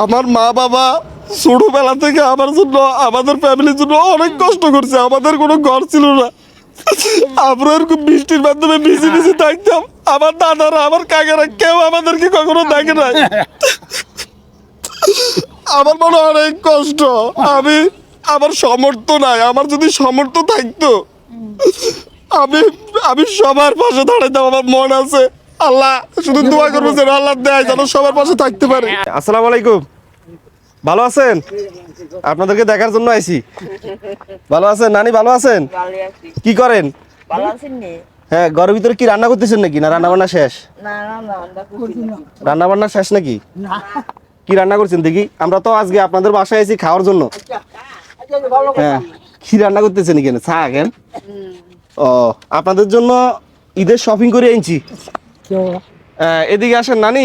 আমার মা বাবা ছোটবেলা থেকে আমার জন্য, আমাদের ফ্যামিলির জন্য অনেক কষ্ট করছে। আমাদের কোনো ঘর ছিল না, আমরা এরকম বৃষ্টির মাধ্যমে ভিজে ভিজে থাকতাম। আমার দাদারা, আমার কাকারা কেউ আমাদেরকে কখনো দেখে নাই। আমার মনে অনেক কষ্ট। আমার সামর্থ্য নাই। আমার যদি সামর্থ্য থাকতো আমি আমি সবার পাশে দাঁড়াইতাম। আমার মন আছে, আল্লাহ শুধু দোয়া করবো যেন আল্লাহ দেয় যেন সবার পাশে থাকতে পারে। আসসালামু আলাইকুম, ভালো আছেন? আপনাদেরকে দেখার জন্য আইছি। ভালো আছেন নানি? ভালো আছেন? কি করেন? হ্যাঁ, ঘরের ভিতরে কি রান্না করতেছেন নাকি, না রান্না বান্না শেষ? রান্না বান্না শেষ নাকি? কি রান্না করছেন দেখি? আমরা তো আজকে আপনাদের বাসায় আইছি খাওয়ার জন্য। হ্যাঁ, কি রান্না করতেছেন এখানে? চা কেন? ও, আপনাদের জন্য ঈদের শপিং করে আনছি। এদিকে আসেন নানি,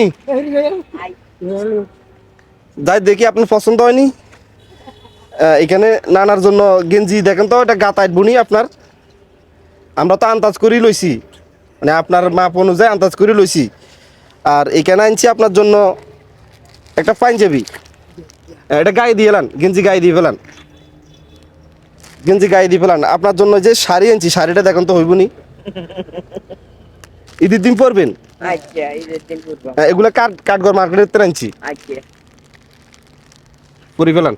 যাই দেখি আপনার পছন্দ হয়নি। এখানে নানার জন্য গেঞ্জি দেখেন তো, এটা গাতাইট বুনি আপনার। আমরা তো আন্দাজ করেই লইছি, মানে আপনার মাপ অনুযায়ী আন্দাজ করে লইছি। আর এখানে আনছি আপনার জন্য একটা পাঞ্জাবি। এটা গায়ে দিয়ে ফেলান, গেঞ্জি গায়ে দিয়ে ফেলান, গেঞ্জি গায়ে দিয়ে ফেলান। আপনার জন্য যে শাড়ি আনছি, শাড়িটা দেখেন তো হইবনি? ঈদের দিন পরবেন? এগুলা কাঠগড় মার্কেটের আনছি, পরি ফেলান।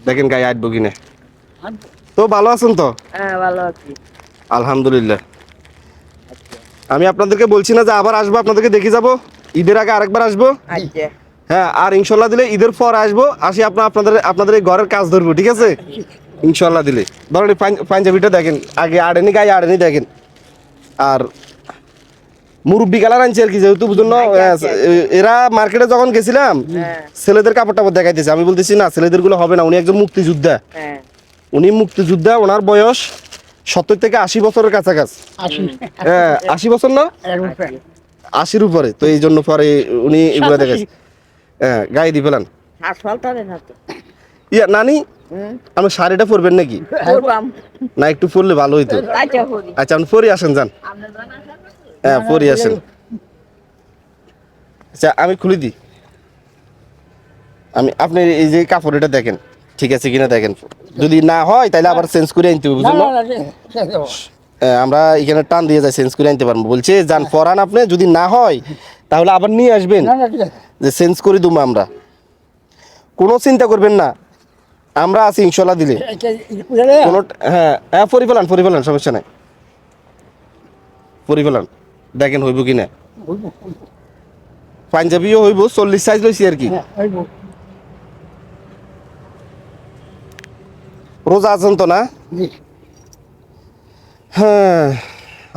দেখেন গায়ে আটবো কিনে। তো ভালো আছেন তো? ভালো আছি আলহামদুলিল্লাহ। আমি আপনাদেরকে বলছি না যে আবার আসবো, আপনাদেরকে দেখে যাব। ঈদের আগে আরেকবার আসবো। হ্যাঁ, আর ইনশাল্লাহ দিলে ঈদের পর আসবো। আসি আপনাদের এই ঘরের কাজ ধরবো, ঠিক আছে? ইনশাল্লাহ দিলে। ধরেন পাঞ্জাবিটা দেখেন, আগে আড়েনি, গায়ে আড়েনি দেখেন। আর মুরব্বি কালার আনছি আর কি, যেহেতু বুঝুন না। এরা মার্কেটে যখন গেছিলাম ছেলেদের কাপড় টাপড় দেখাইতেছে। আমি বলতেছি না, ছেলেদের গুলো হবে না। উনি একজন মুক্তিযোদ্ধা, উনি মুক্তিযোদ্ধা। ওনার বয়স 70 থেকে 80 বছরের কাছাকাছি। হ্যাঁ, 80 বছর না, 80-র উপরে। তো এই জন্য পরে উনি এগুলো দেখাচ্ছে। হ্যাঁ, গায়ে দিয়ে ফেলান। ইয়া নানি, আমি শাড়িটা পরবেন নাকি? না, একটু পরলে ভালো হইতো। আচ্ছা, আপনি পরে আসেন, যান। হ্যাঁ, পরে আসেন। আচ্ছা, আমি খুলে দিই। আপনি এই যে কাপড়, এটা দেখেন ঠিক আছে কিনা দেখেন। যদি না হয় তাহলে আবার চেঞ্জ করে আনতে হবে, বুঝলেন? আমরা এখানে টান দিয়ে যাই, চেঞ্জ করে আনতে পারবো। বলছে যান পরান আপনি, যদি না হয় তাহলে আবার নিয়ে আসবেন, যে চেঞ্জ করে দেবো আমরা। কোনো চিন্তা করবেন না, আমরা আছি ইনশাল্লাহ দিলে। কোনো হ্যাঁ হ্যাঁ, পরি ফেলান, সমস্যা নাই। পরি ফেলান, দেখেন হইব কিনা। পাঞ্জাবিও হইব, 40 সাইজ লইছি আর কি। রোজা আছেন তো না? হ্যাঁ,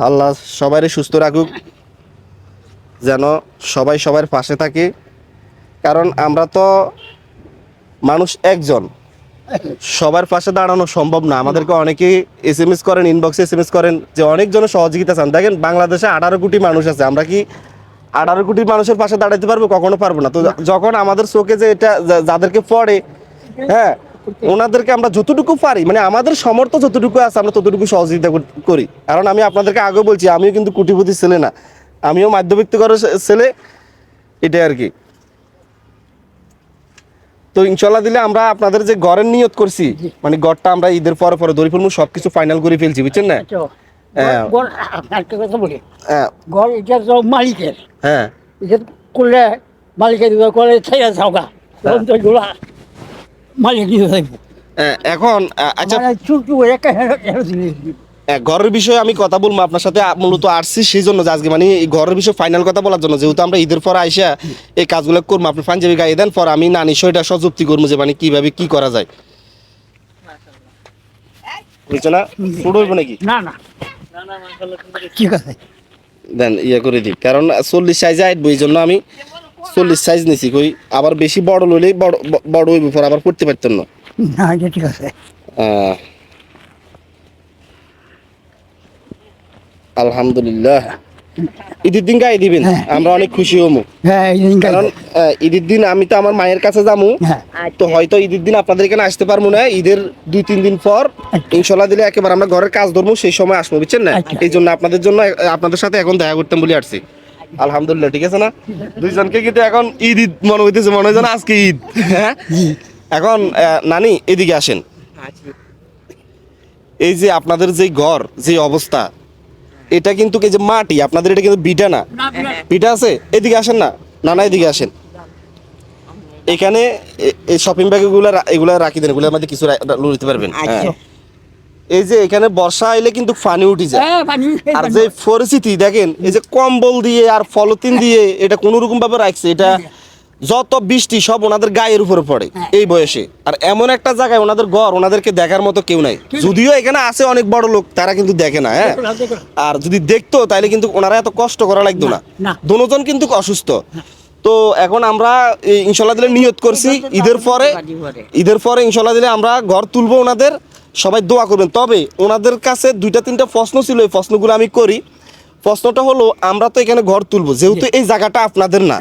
আল্লাহ সবাই সুস্থ রাখুক, যেন সবাই সবার পাশে থাকে। কারণ আমরা তো মানুষ একজন, সবার পাশে দাঁড়ানো সম্ভব না। আমাদেরকে অনেকে SMS করেন, ইনবক্সে SMS করেন যে অনেকজনের সহযোগিতা চান। দেখেন, বাংলাদেশে 18 কোটি মানুষ আছে। আমরা কি 18 কোটি মানুষের পাশে দাঁড়াতে পারবো? কখনো পারবো না। তো যখন আমাদের চোখে যে এটা যাদেরকে পড়ে, হ্যাঁ, ওনাদেরকে আমরা যতটুকু পারি, মানে আমাদের সামর্থ্য যতটুকু আছে আমরা ততটুকু সহযোগিতা করি। কারণ আমি আপনাদেরকে আগে বলছি, আমিও কিন্তু কোটিপতি ছেলে না, আমিও মধ্যবিত্ত ঘরের ছেলে, এটাই আর কি। তো ইনশাল্লাহ দিলে আমরা আপনাদের যে ঘরের নিয়ত করছি, মানে ঘরটা আমরা ঈদের পরে পরে দড়ি ফুলমু সবকিছু ফাইনাল করে ফেলছি, বুঝছেন না? মালিকের, হ্যাঁ, করলে মালিকের করে মালিক এখন আচ্ছা, ঘরের বিষয়ে আমি কথা বলবো আপনার সাথে। মূলত আসছি সেই জন্য যে আজকে মানে এই ঘরের বিষয়ে ফাইনাল কথা বলার জন্য, যেহেতু আমরা ঈদের পরে আইসা এই কাজগুলো করবো। আপনি পাঞ্জাবি গায়ে দেন, পর আমি নানি সইটা সযুক্তি করবো যে মানে কিভাবে কি করা যায়, বুঝছো না? ছোট হইব নাকি? না না, ঠিক আছে, দেন ইয়ে করে দিই। কারণ 40 সাইজে আইটবো, এই জন্য আমি 40 সাইজ নিছি। কই আবার বেশি বড় লইলেই বড় হইব, পর আবার পড়তে পারতেন না। ঠিক আছে। আলহামদুলিল্লাহ। ঈদের দিন গায়ে দিবেন, আমরা অনেক খুশি হবো। কারণ ঈদের দিন আমি তো আমার মায়ের কাছে যাবো, তো হয়তো ঈদের দিন আপনাদের এখানে আসতে পারবো না। ঈদের 2-3 দিন পর ইনশাল্লাহ দিলে একেবারে আমরা ঘরের কাজ ধরবো, সেই সময় আসবো, বুঝছেন না? এই জন্য আপনাদের সাথে এখন দেখা করতাম বলে আসছি। আলহামদুলিল্লাহ, ঠিক আছে না? দুইজনকে কিন্তু এখন ঈদ ঈদ মনে হইতেছে, মনে হয় যেন আজকে ঈদ। হ্যাঁ, এখন নানি এদিকে আসেন। এই যে আপনাদের যে ঘর, যে অবস্থা, এটা কিন্তু এই যে মাটি, আপনাদের এটা কিন্তু বিটা না, বিটা আছে। এদিকে আসেন না, নানা এদিকে আসেন। এখানে এই শপিং ব্যাগ এগুলা রাখি দেন, এগুলোর মধ্যে কিছু লুড়িতে পারবেন। হ্যাঁ, এই যে এখানে বর্ষা আইলে কিন্তু পানি উঠে যায়। আর যে পরিস্থিতি দেখেন, এই যে কম্বল দিয়ে আর পলিথিন দিয়ে এটা কোন রকম ভাবে রাখছে, এটা যত বৃষ্টি সব ওনাদের গায়ের উপরে পড়ে এই বয়সে। আর এমন একটা জায়গায় ওনাদের ঘর, ওনাদেরকে দেখার মতো কেউ নাই। যদিও এখানে আছে অনেক বড় লোক, তারা কিন্তু দেখে না। হ্যাঁ, আর যদি দেখতো তাহলে কিন্তু ওনারা এত কষ্ট করা লাগতো না। দুজন কিন্তু অসুস্থ। তো এখন আমরা ইনশাল্লাহ দিলে নিয়ত করছি, ঈদের পরে ইনশাল্লাহ দিলে আমরা ঘর তুলবো ওনাদের। সবাই দোয়া করবেন। তবে ওনাদের কাছে 2-3টা প্রশ্ন ছিল, এই প্রশ্নগুলো আমি করি। প্রশ্নটা হলো, আমরা তো এখানে ঘর তুলবো, যেহেতু এই জায়গাটা আপনাদের না,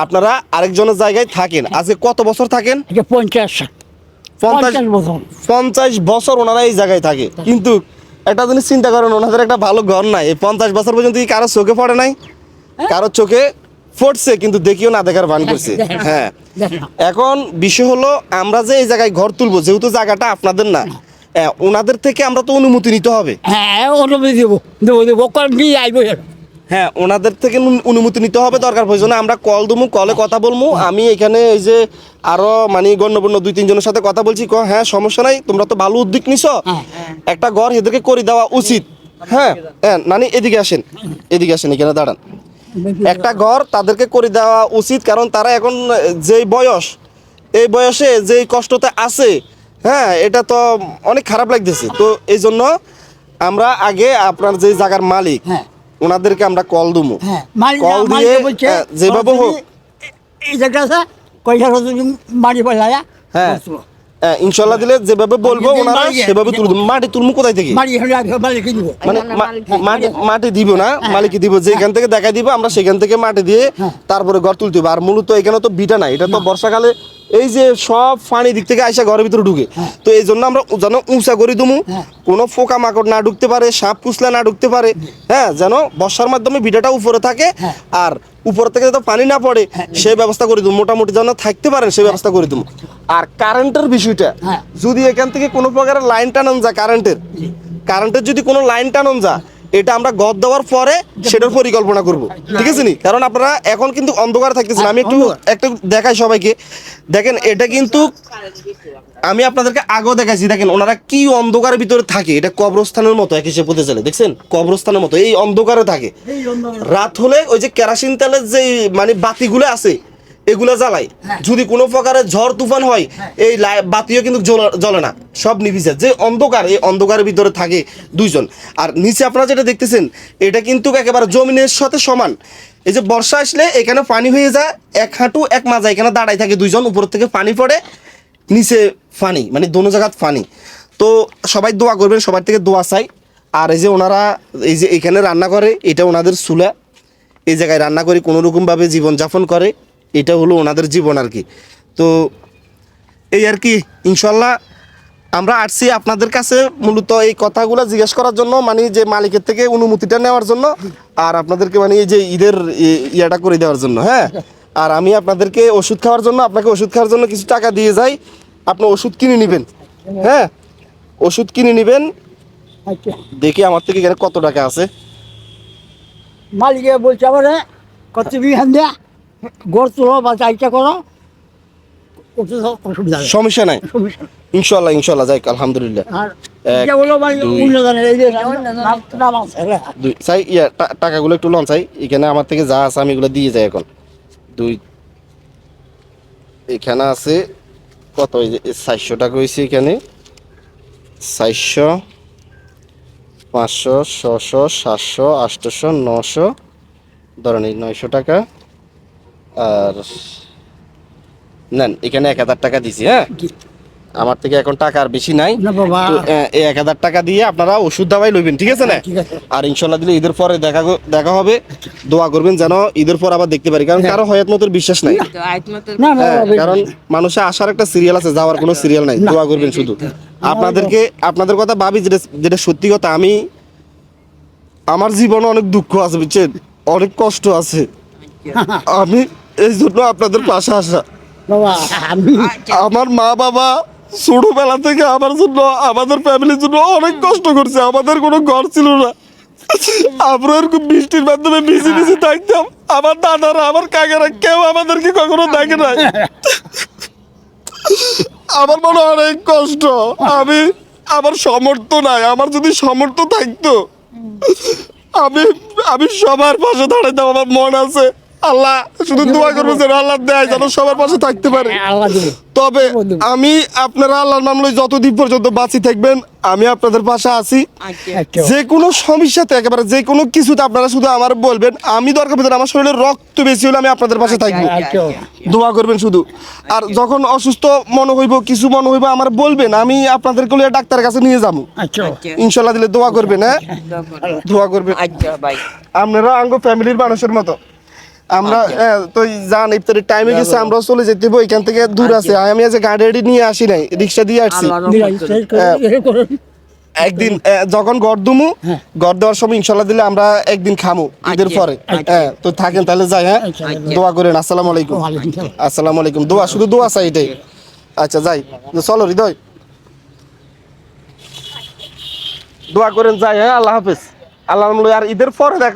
আপনারা আরেকজনের জায়গায় থাকেন। আজকে কত বছর থাকেন? 50 বছর ওনারা এই জায়গায় থাকে। কিন্তু একটা জিনিস চিন্তা করেন, ওনাদের একটা ভালো ঘর নাই। এই 50 বছর পর্যন্ত কি কারো চোখে পড়ে নাই? কারো চোখে পড়ছে, কিন্তু দেখিও না দেখার ভান করছে। হ্যাঁ, এখন বিষয় হলো, আমরা যে এই জায়গায় ঘর তুলবো, যেহেতু জায়গাটা আপনাদের না, ওনাদের থেকে আমরা তো অনুমতি নিতে হবে। হ্যাঁ, ওনাদের থেকে অনুমতি নিতে হবে। দরকার প্রয়োজনে আমরা কল দেবো, কলে কথা বলবো। আমি এখানে এই যে আরো মানে গণ্যমান্য 2-3 জনের সাথে কথা বলছি। হ্যাঁ, সমস্যা নাই, তোমরা তো ভালো উদ্যোগ নিছো, একটা ঘর এদেরকে করে দেওয়া উচিত। হ্যাঁ, নানি এদিকে আসেন, এদিকে আসেন, এখানে দাঁড়ান। একটা ঘর তাদেরকে করে দেওয়া উচিত, কারণ তারা এখন যেই বয়স, এই বয়সে যেই কষ্টতে আছে, হ্যাঁ, এটা তো অনেক খারাপ লাগতেছে। তো এই জন্য আমরা আগে আপনার যে জায়গার মালিক, ওনাদেরকে আমরা কল দেবো। কল দিয়ে যেভাবে হোক, হ্যাঁ, ইনশাল্লাহ দিলে যেভাবে বলবো ওনারা সেভাবে তুলে দেবো। মাটি তুলবো কোথায় থেকে? মানে মাটি দিব না, মালিককে দিব। যেখান থেকে দেখা দিব আমরা সেখান থেকে মাটি দিয়ে তারপরে ঘর তুলতে হবে। আর মূলত এখানে তো বিটা নাই, এটা তো বর্ষাকালে এই যে সব পানি দিক থেকে আইসা ঘরের ভিতরে ঢুকে। তো এই জন্য আমরা যেন উঁচা করে দেবো, কোনো পোকা মাকড় না ঢুকতে পারে, সাপ কুচলা না ঢুকতে পারে। হ্যাঁ, যেন বর্ষার মাধ্যমে বিটাটা উপরে থাকে, আর উপর থেকে যাতে পানি না পড়ে সেই ব্যবস্থা করে দেবো। মোটামুটি যেন থাকতে পারেন সেই ব্যবস্থা করে দেবো। আর কারেন্টের বিষয়টা, যদি এখান থেকে কোনো প্রকারের লাইন টানান যায়, কারেন্টের যদি কোনো লাইন টানান যায়, এটা আমরা ঘর দেওয়ার পরে সেটার পরিকল্পনা করব। ঠিক আছে নি? কারণ আপনারা এখন কিন্তু অন্ধকারে থাকতেছেন। আমি একটু দেখাই সবাইকে। দেখেন, এটা কিন্তু আমি আপনাদেরকে আগেও দেখাইছি। দেখেন ওনারা কি অন্ধকারের ভিতরে থাকে, এটা কবরস্থানের মতো এক হিসেবে হতে চলে। দেখছেন, কবরস্থানের মতো এই অন্ধকারে থাকে। রাত হলে ওই যে কেরাসিন তেলের যে মানে বাতিগুলো আছে, এগুলা জ্বালাই। যদি কোনো প্রকারের ঝড় তুফান হয়, এই বাতিও কিন্তু জ্বলে না, সব নিভে যায়। যে অন্ধকার, এই অন্ধকারের ভিতরে থাকে দুইজন। আর নিচে আপনারা যেটা দেখতেছেন, এটা কিন্তু একেবারে জমিনের সাথে সমান। এই যে বর্ষা আসলে এখানে পানি হয়ে যায়, 1 হাঁটু 1 মাজা এখানে দাঁড়ায় থাকে দুইজন, উপর থেকে পানি পড়ে, নিচে পানি, মানে দোনো জায়গাত পানি। তো সবাই দোয়া করবেন, সবার থেকে দোয়া চাই। আর এই যে ওনারা এই যে এখানে রান্না করে, এটা ওনাদের চুলা, এই জায়গায় রান্না করে কোনো রকমভাবে জীবনযাপন করে, এটা হলো ওনাদের জীবন আর কি। তো এই আর কি, ইনশাল্লাহ আমরা আসছি আপনাদের কাছে মূলত এই কথাগুলো জিজ্ঞেস করার জন্য, মানে যে মালিকের থেকে অনুমতিটা নেওয়ার জন্য, আর আপনাদেরকে মানে এই যে ঈদের ইয়াটা করে দেওয়ার জন্য। হ্যাঁ, আর আমি আপনাদেরকে ওষুধ খাওয়ার জন্য, আপনাকে ওষুধ খাওয়ার জন্য কিছু টাকা দিয়ে যাই, আপনি ওষুধ কিনে নেবেন। হ্যাঁ, ওষুধ কিনে নেবেন। দেখি আমার থেকে এখানে কত টাকা আছে। মালিকে বলছে আমার কত বিহান দেয়া গড় তোলো বা চাইটা করো, অসুবিধা নেই, সমস্যা নাই, ইনশাল্লাহ ইনশাল্লাহ। যাই আলহামদুলিল্লাহ। চাই টাকাগুলো একটু লন চাই, এখানে আমার থেকে যা আছে আমি এগুলো দিয়ে যাই। এখন 2 এখানে আছে কত, 400 টাকা হয়েছে এখানে, 400, 500, 600, 700, 800, 900, ধরেন এই 900 টাকা। আর নেন, এখানে 1000 টাকা দিছি। হ্যাঁ, আমার থেকে এখন টাকা আর বেশি নাই। এই 1000 টাকা দিয়ে আপনারা ওষুধ দাবাই লইবেন, ঠিক আছে না? আর ইনশাল্লাহ দিলে ঈদের পরে দেখা হবে। দোয়া করবেন যেন ঈদের পর আবার দেখতে পারি, কারণ কারো হয়াত মতের বিশ্বাস নাই। কারণ মানুষের আসার একটা সিরিয়াল আছে, যাওয়ার কোনো সিরিয়াল নাই। দোয়া করবেন শুধু। আপনাদের কথা ভাবি, যেটা সত্যি কথা। আমার জীবনে অনেক দুঃখ আছে, বুঝছেন? অনেক কষ্ট আছে। আমি এই জন্য আপনাদের পাশে আসা। বাবা আমি আমার মা বাবা ছোটবেলা থেকে আমার জন্য, আমাদের ফ্যামিলির জন্য অনেক কষ্ট করছে। আমাদের কোনো ঘর ছিল না, আমরা এরকম বৃষ্টির মাধ্যমে ভিজে ভিজে থাকতাম। আমার দাদারা, আমার কাকারা কেউ আমাদেরকে কখনো দেখে নাই। আমার মনে হয় অনেক কষ্ট। আমার সামর্থ্য নাই। আমার যদি সামর্থ্য থাকতো আমি আমি সবার পাশে দাঁড়াইতাম। আমার মন আছে। আল্লাহ শুধু দোয়া করবো যেন আল্লাহ দেয় যেন সবার পাশে থাকতে পারে। আল্লাহ দেবে। তবে আমি আপনারা আল্লাহর নাম লই যতদিন পর্যন্ত বাঁচি থাকবেন আমি আপনাদের পাশে আছি। আচ্ছা যে কোনো সমস্যাতে একেবারে যে কোনো কিছুতে আপনারা শুধু আমার বলবেন। আমি দরকার পড়লে আমার শরীরে রক্ত বেশি হলে আমি আপনাদের পাশে থাকবো। আচ্ছা দোয়া করবেন শুধু। আর যখন অসুস্থ মনে হইব, কিছু মনে হইব আমার বলবেন, আমি আপনাদেরকে লিয়ে ডাক্তারের কাছে নিয়ে যাবো আচ্ছা ইনশাল্লাহ। দিলে দোয়া করবেন, হ্যাঁ দোয়া করবেন। আপনারা আঙ্গ ফ্যামিলির মানুষের মতো। আমরা তো জান ইফতারের টাইমে গেছে, আমরা চলে যেতে হবে। এখান থেকে দূর আছে। আমি আজ গাড়ি নিয়ে আসি নাই, রিক্সা দিয়ে আসছি। একদিন যখন গড় দুমু, গড় দেওয়ার সময় ইনশাল্লাহ দিলে আমরা একদিন খামু ঈদের পরে। হ্যাঁ তো থাকেন তাহলে, যাই। হ্যাঁ দোয়া করেন। আসসালামু আলাইকুম। আসসালামু আলাইকুম। দোয়া, শুধু দোয়া চাই এটাই। আচ্ছা যাই, চলো হৃদয়, দোয়া করেন, যাই। হ্যাঁ আল্লাহ হাফেজ। আল্লাহ। আর ঈদের পরে দেখা